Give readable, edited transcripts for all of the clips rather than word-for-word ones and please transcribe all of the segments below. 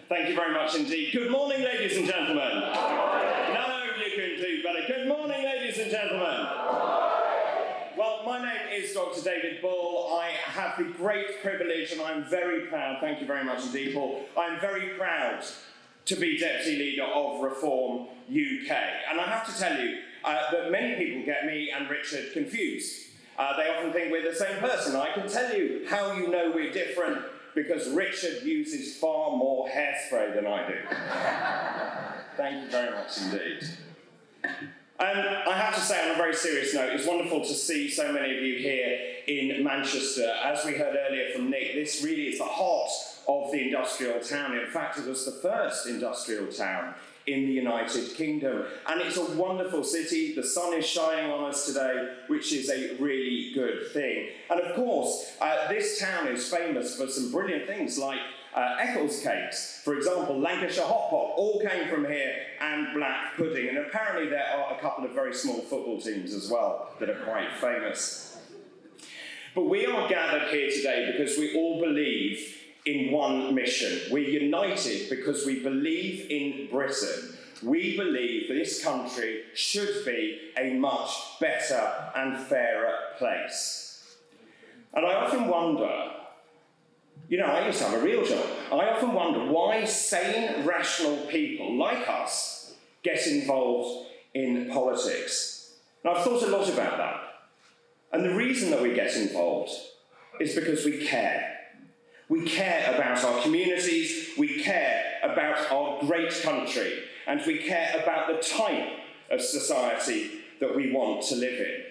Thank you very much indeed. Good morning, ladies and gentlemen. No, you can do better. Good morning, ladies and gentlemen. Well, my name is Dr. David Bull. I have the great privilege, and I'm very proud, thank you very much indeed, Paul, I'm very proud to be Deputy Leader of Reform UK. And I have to tell you that many people get me and Richard confused. They often think we're the same person. I can tell you how you know we're different, because Richard uses far more hairspray than I do. Thank you very much indeed. I have to say, on a very serious note, it's wonderful to see so many of you here in Manchester. As we heard earlier from Nick, this really is the heart of the industrial town. In fact, it was the first industrial town in the United Kingdom. And it's a wonderful city. The sun is shining on us today, which is a really good thing. And of course, this town is famous for some brilliant things like Eccles cakes. For example, Lancashire hot pot all came from here, and black pudding. And apparently there are a couple of very small football teams as well that are quite famous. But we are gathered here today because we all believe in one mission. We're united because we believe in Britain. We believe this country should be a much better and fairer place. And I often wonder, I used to have a real job. I often wonder why sane, rational people like us get involved in politics. And I've thought a lot about that. And the reason that we get involved is because we care. We care about our communities, we care about our great country, and we care about the type of society that we want to live in.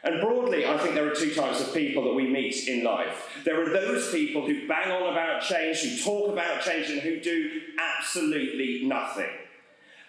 And broadly, I think there are two types of people that we meet in life. There are those people who bang on about change, who talk about change, and who do absolutely nothing.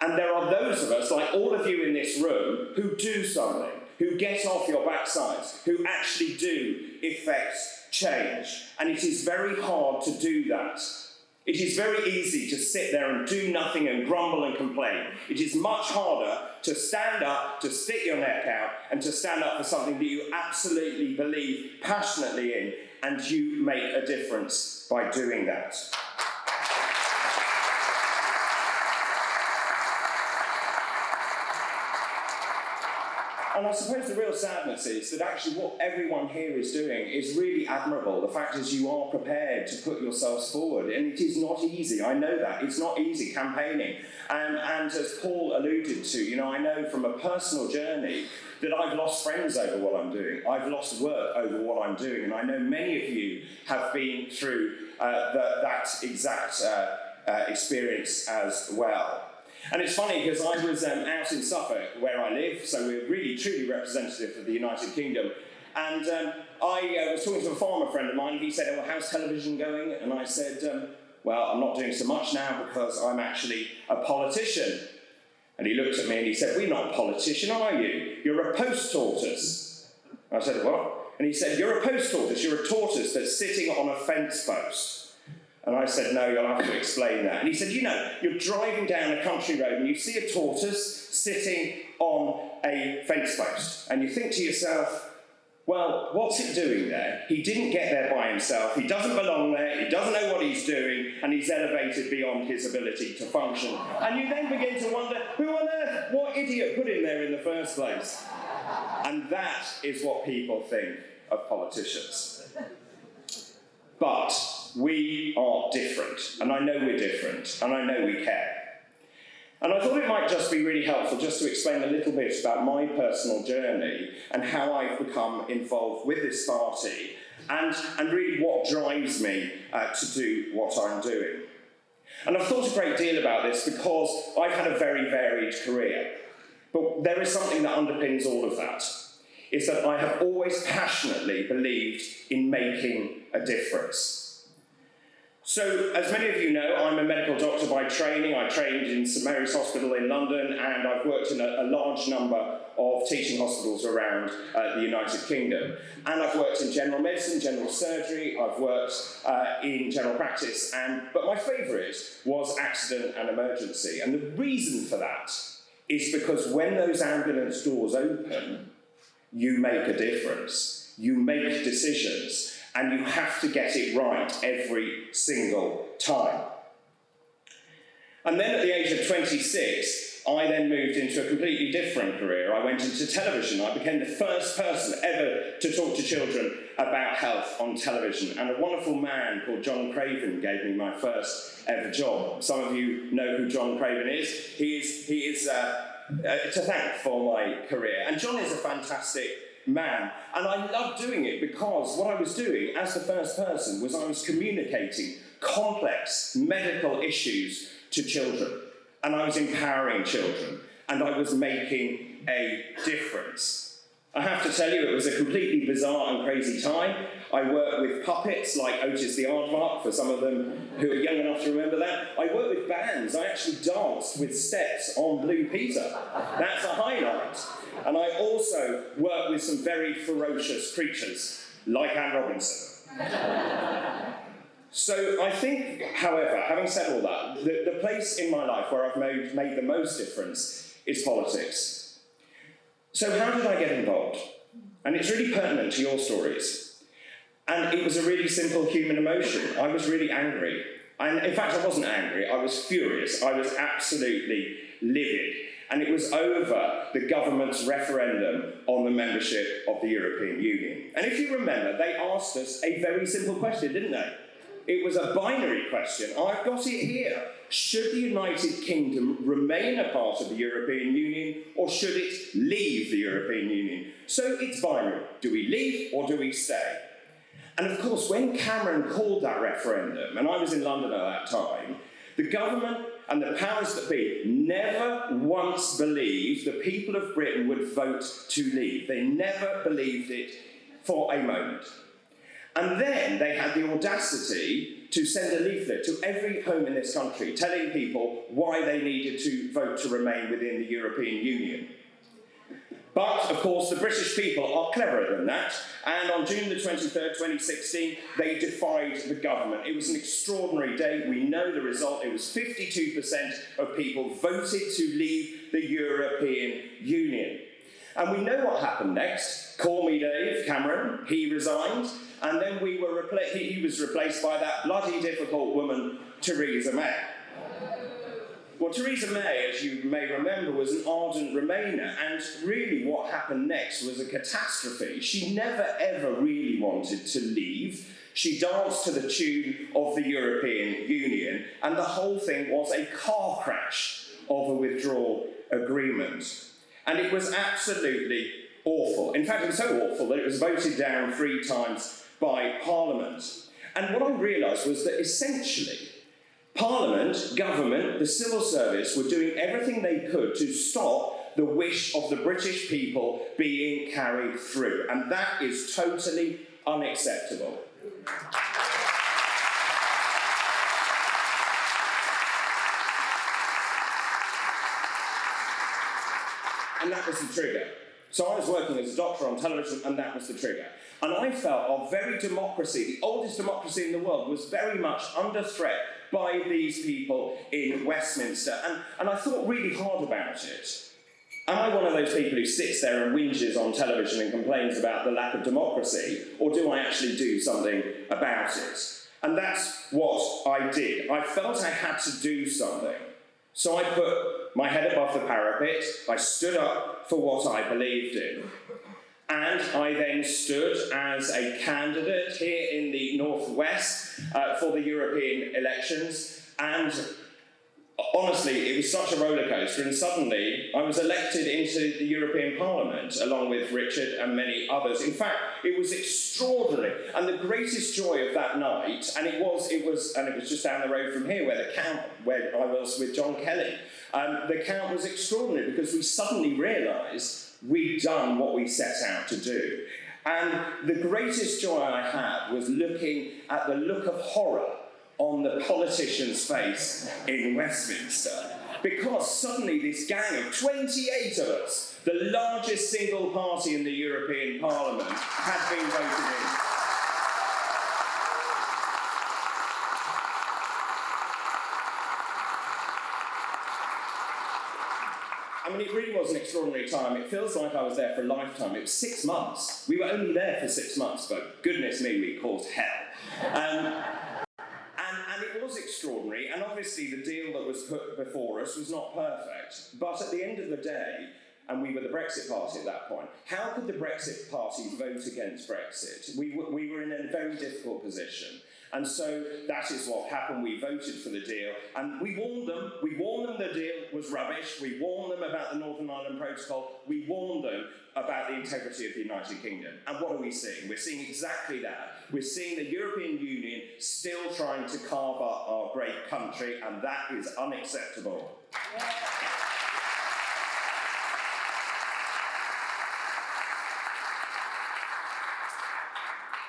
And there are those of us, like all of you in this room, who do something, who get off your backsides, who actually do effect change. And it is very hard to do that. It is very easy to sit there and do nothing and grumble and complain. It is much harder to stand up, to stick your neck out, and to stand up for something that you absolutely believe passionately in, and you make a difference by doing that. And I suppose the real sadness is that actually what everyone here is doing is really admirable. The fact is you are prepared to put yourselves forward, and it is not easy. I know that. It's not easy campaigning. And as Paul alluded to, I know from a personal journey that I've lost friends over what I'm doing. I've lost work over what I'm doing. And I know many of you have been through that exact experience as well. And it's funny because I was out in Suffolk, where I live, so we're really truly representative of the United Kingdom. And I was talking to a farmer friend of mine. He said, "Well, how's television going?" And I said, "Well, I'm not doing so much now because I'm actually a politician." And he looked at me and he said, "Well, you're not a politician, are you? You're a post tortoise." I said, "What?" And he said, "You're a post tortoise. You're a tortoise that's sitting on a fence post." And I said, "No, you'll have to explain that." And he said, "You're driving down a country road and you see a tortoise sitting on a fence post. And you think to yourself, well, what's it doing there? He didn't get there by himself. He doesn't belong there. He doesn't know what he's doing. And he's elevated beyond his ability to function." And you then begin to wonder, who on earth, what idiot put him there in the first place? And that is what people think of politicians. But we are different, and I know we're different, and I know we care. And I thought it might just be really helpful just to explain a little bit about my personal journey and how I've become involved with this party, and really what drives me to do what I'm doing. And I've thought a great deal about this because I've had a very varied career. But there is something that underpins all of that, is that I have always passionately believed in making a difference. So, as many of you know, I'm a medical doctor by training. I trained in St Mary's Hospital in London, and I've worked in a large number of teaching hospitals around the United Kingdom. And I've worked in general medicine, general surgery, I've worked in general practice, but my favourite was accident and emergency. And the reason for that is because when those ambulance doors open, you make a difference. You make decisions. and you have to get it right every single time. And then at the age of 26, I then moved into a completely different career. I went into television. I became the first person ever to talk to children about health on television. And a wonderful man called John Craven gave me my first ever job. Some of you know who John Craven is. He is to thank for my career. And John is a fantastic man. And I loved doing it because what I was doing as the first person was I was communicating complex medical issues to children. And I was empowering children. And I was making a difference. I have to tell you, it was a completely bizarre and crazy time. I worked with puppets like Otis the Aardvark, for some of them who are young enough to remember that. I worked with bands. I actually danced with steps on Blue Peter. That's a highlight. And I also worked with some very ferocious creatures, like Anne Robinson. So I think, however, having said all that, the place in my life where I've made the most difference is politics. So how did I get involved? And it's really pertinent to your stories. And it was a really simple human emotion. I was really angry. And in fact, I wasn't angry, I was furious. I was absolutely livid. And it was over the government's referendum on the membership of the European Union. And if you remember, they asked us a very simple question, didn't they? It was a binary question. I've got it here. Should the United Kingdom remain a part of the European Union, or should it leave the European Union? So it's binary. Do we leave or do we stay? And of course, when Cameron called that referendum, and I was in London at that time, the government and the powers that be never once believed the people of Britain would vote to leave. They never believed it for a moment. And then they had the audacity to send a leaflet to every home in this country telling people why they needed to vote to remain within the European Union. But, of course, the British people are cleverer than that, and on June the 23rd, 2016, they defied the government. It was an extraordinary day. We know the result. It was 52% of people voted to leave the European Union. And we know what happened next. Call me Dave Cameron. He resigned. And then he was replaced by that bloody difficult woman, Theresa May. Well, Theresa May, as you may remember, was an ardent Remainer, and really what happened next was a catastrophe. She never ever really wanted to leave. She danced to the tune of the European Union, and the whole thing was a car crash of a withdrawal agreement. And it was absolutely awful. In fact, it was so awful that it was voted down 3 times by Parliament. And what I realised was that essentially, Parliament, government, the civil service were doing everything they could to stop the wish of the British people being carried through. And that is totally unacceptable. And that was the trigger. So I was working as a doctor on television, and that was the trigger. And I felt our very democracy, the oldest democracy in the world, was very much under threat by these people in Westminster. And I thought really hard about it. Am I one of those people who sits there and whinges on television and complains about the lack of democracy, or do I actually do something about it? And that's what I did. I felt I had to do something. So I put my head above the parapet, I stood up for what I believed in, and I then stood as a candidate here in the Northwest for the European elections, and honestly, it was such a roller coaster, and suddenly I was elected into the European Parliament along with Richard and many others. In fact, it was extraordinary, and the greatest joy of that night, and it was just down the road from here where I was with John Kelly. The count was extraordinary because we suddenly realised we'd done what we set out to do. And the greatest joy I had was looking at the look of horror on the politician's face in Westminster, because suddenly this gang of 28 of us, the largest single party in the European Parliament, had been voted in. I mean, it really was an extraordinary time. It feels like I was there for a lifetime. It was 6 months. We were only there for 6 months, but goodness me, we caused hell. And it was extraordinary, and obviously the deal that was put before us was not perfect. But at the end of the day, and we were the Brexit party at that point, how could the Brexit party vote against Brexit? We were in a very difficult position. And so that is what happened. We voted for the deal, and we warned them. We warned them the deal was rubbish. We warned them about the Northern Ireland Protocol. We warned them about the integrity of the United Kingdom. And what are we seeing? We're seeing exactly that. We're seeing the European Union still trying to carve up our great country, and that is unacceptable. Yeah.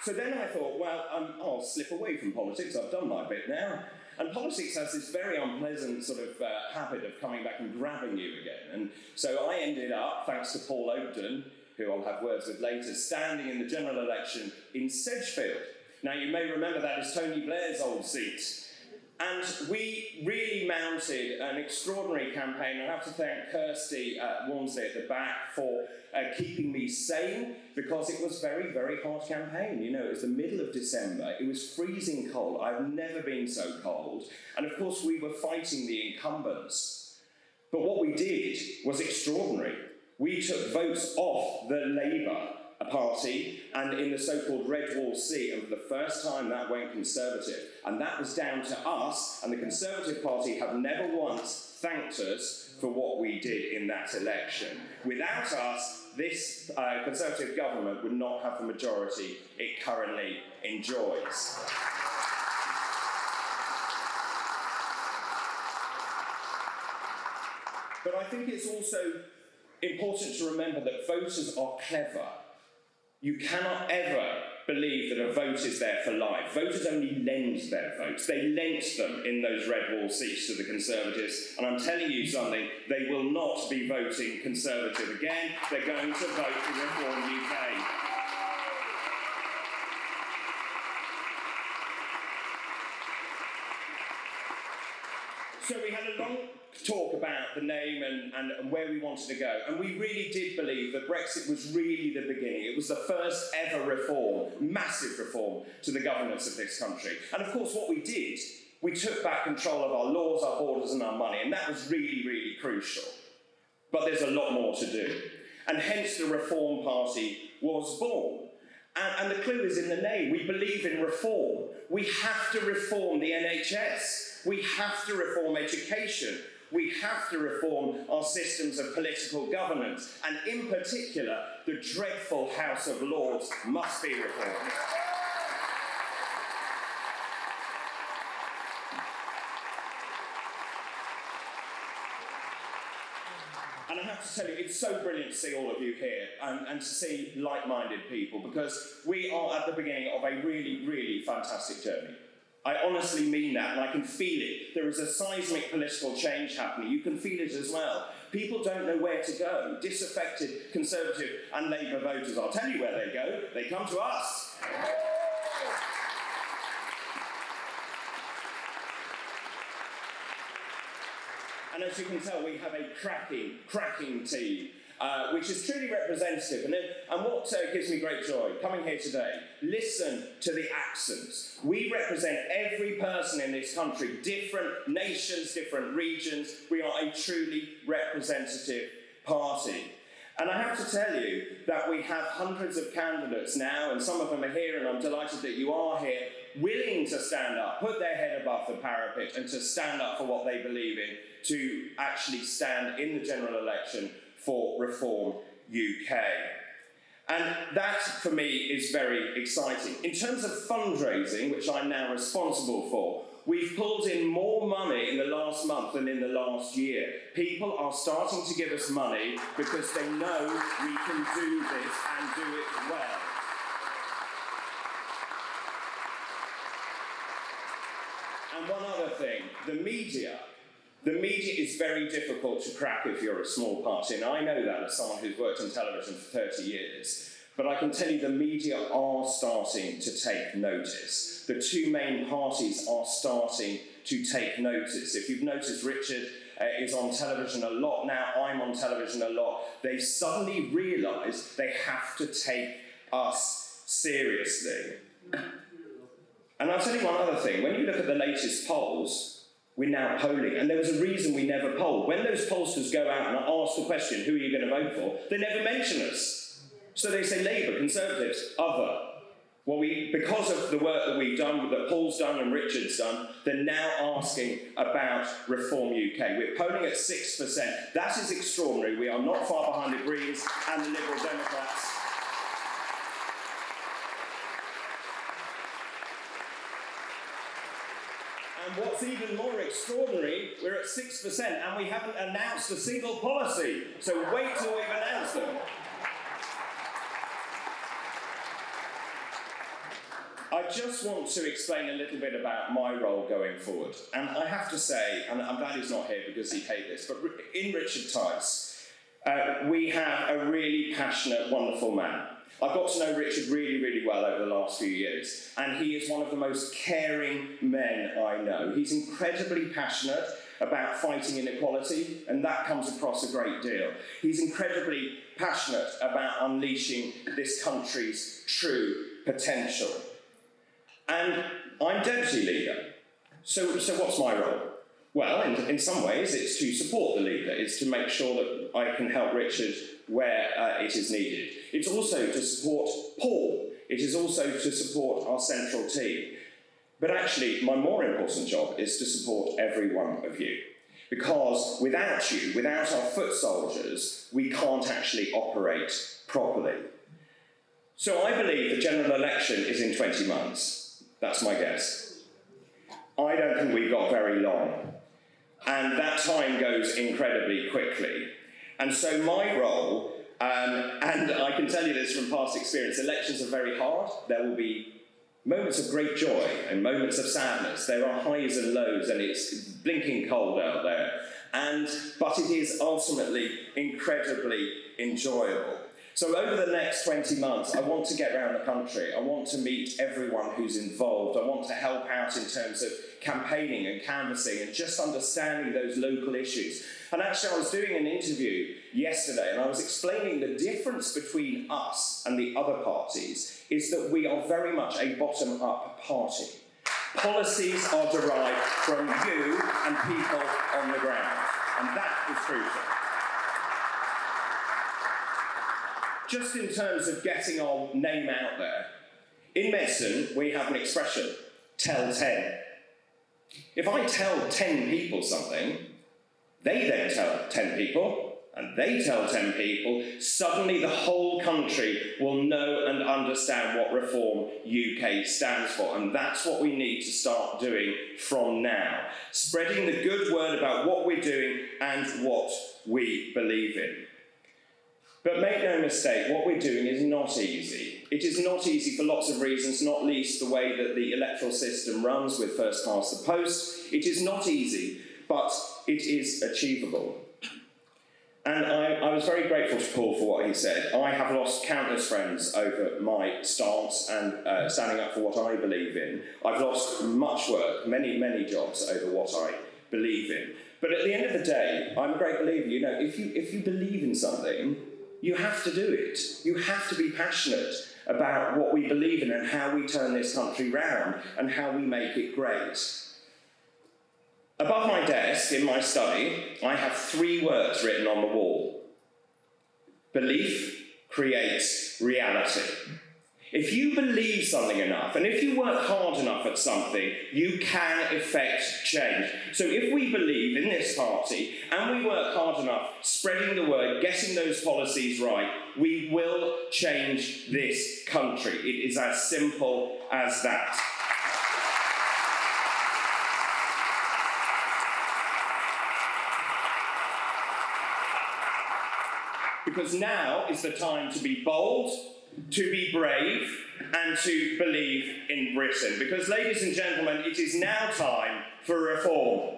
So then I thought, well, I'll slip away from politics. I've done my bit now. And politics has this very unpleasant sort of habit of coming back and grabbing you again. And so I ended up, thanks to Paul Ogden, who I'll have words with later, standing in the general election in Sedgefield. Now, you may remember that is Tony Blair's old seat. And we really mounted an extraordinary campaign. I have to thank Kirsty Walmsley at the back for keeping me sane, because it was a very, very hard campaign. You know, it was the middle of December. It was freezing cold. I've never been so cold. And of course, we were fighting the incumbents. But what we did was extraordinary. We took votes off the Labour Party and in the so-called Red Wall seat, and for the first time that went Conservative. And that was down to us, and the Conservative Party have never once thanked us for what we did in that election. Without us, this Conservative government would not have the majority it currently enjoys. But I think it's also important to remember that voters are clever. You cannot ever believe that a vote is there for life. Voters only lend their votes. They lent them in those Red Wall seats to the Conservatives, and I'm telling you something, they will not be voting Conservative again. They're going to vote for Reform UK. So we had a long talk about the name and where we wanted to go, and we really did believe that Brexit was really the beginning. It was the first ever reform, massive reform, to the governance of this country. And of course what we did, we took back control of our laws, our borders and our money, and that was really, really crucial. But there's a lot more to do. And hence the Reform Party was born. And the clue is in the name. We believe in reform. We have to reform the NHS. We have to reform education. We have to reform our systems of political governance. And in particular, the dreadful House of Lords must be reformed. And I have to tell you, it's so brilliant to see all of you here and to see like-minded people, because we are at the beginning of a really, really fantastic journey. I honestly mean that, and I can feel it. There is a seismic political change happening. You can feel it as well. People don't know where to go. Disaffected Conservative and Labour voters, I'll tell you where they go. They come to us. And as you can tell, we have a cracking team, which is truly representative. And what gives me great joy, coming here today, listen to the accents. We represent every person in this country, different nations, different regions. We are a truly representative party. And I have to tell you that we have hundreds of candidates now, and some of them are here, and I'm delighted that you are here, willing to stand up, put their head above the parapet, and to stand up for what they believe in, to actually stand in the general election for Reform UK. And that, for me, is very exciting. In terms of fundraising, which I'm now responsible for, we've pulled in more money in the last month than in the last year. People are starting to give us money because they know we can do this and do it well. And one other thing, the media. The media is very difficult to crack if you're a small party, and I know that as someone who's worked in television for 30 years. But I can tell you the media are starting to take notice. the two main parties are starting to take notice. If you've noticed, Richard is on television a lot now, I'm on television a lot. They've suddenly realised they have to take us seriously. And I'll tell you one other thing. When you look at the latest polls, we're now polling, and there was a reason we never polled. When those pollsters go out and ask the question, who are you going to vote for, they never mention us. So they say Labour, Conservatives, other. Well, because of the work that we've done, that Paul's done and Richard's done, they're now asking about Reform UK. We're polling at 6%. That is extraordinary. We are not far behind the Greens and the Liberal Democrats. And what's even more extraordinary, we're at 6% and we haven't announced a single policy. So wait till we've announced them. I just want to explain a little bit about my role going forward. And I have to say, and I'm glad he's not here because he'd hate this, but in Richard Tice, we have a really passionate, wonderful man. I've got to know Richard really, really well over the last few years, and he is one of the most caring men I know. He's incredibly passionate about fighting inequality, and that comes across a great deal. He's incredibly passionate about unleashing this country's true potential. And I'm deputy leader. So what's my role? Well, in some ways, it's to support the leader. It's to make sure that I can help Richard where it is needed. It's also to support Paul. It is also to support our central team. But actually, my more important job is to support every one of you. Because without you, without our foot soldiers, we can't actually operate properly. So I believe the general election is in 20 months. That's my guess. I don't think we've got very long. And that time goes incredibly quickly. And so my role, and I can tell you this from past experience, elections are very hard. There will be moments of great joy and moments of sadness. There are highs and lows, and it's blinking cold out there. But it is ultimately incredibly enjoyable. So over the next 20 months, I want to get around the country. I want to meet everyone who's involved. I want to help out in terms of campaigning and canvassing and just understanding those local issues. And actually, I was doing an interview yesterday, and I was explaining the difference between us and the other parties is that we are very much a bottom-up party. Policies are derived from you and people on the ground, and that is crucial. Just in terms of getting our name out there, in medicine, we have an expression, tell 10. If I tell 10 people something, they then tell 10 people, and they tell 10 people, suddenly the whole country will know and understand what Reform UK stands for, and that's what we need to start doing from now. Spreading the good word about what we're doing and what we believe in. But make no mistake, what we're doing is not easy. It is not easy for lots of reasons, not least the way that the electoral system runs with first past the post. It is not easy, but it is achievable. And I was very grateful to Paul for what he said. I have lost countless friends over my stance and standing up for what I believe in. I've lost much work, many, many jobs over what I believe in. But at the end of the day, I'm a great believer. You know, if you believe in something, you have to do it. You have to be passionate about what we believe in and how we turn this country round and how we make it great. Above my desk, in my study, I have 3 words written on the wall. Belief creates reality. If you believe something enough, and if you work hard enough at something, you can effect change. So if we believe in this party, and we work hard enough, spreading the word, getting those policies right, we will change this country. It is as simple as that. Because now is the time to be bold, to be brave, and to believe in Britain. Because, ladies and gentlemen, it is now time for reform.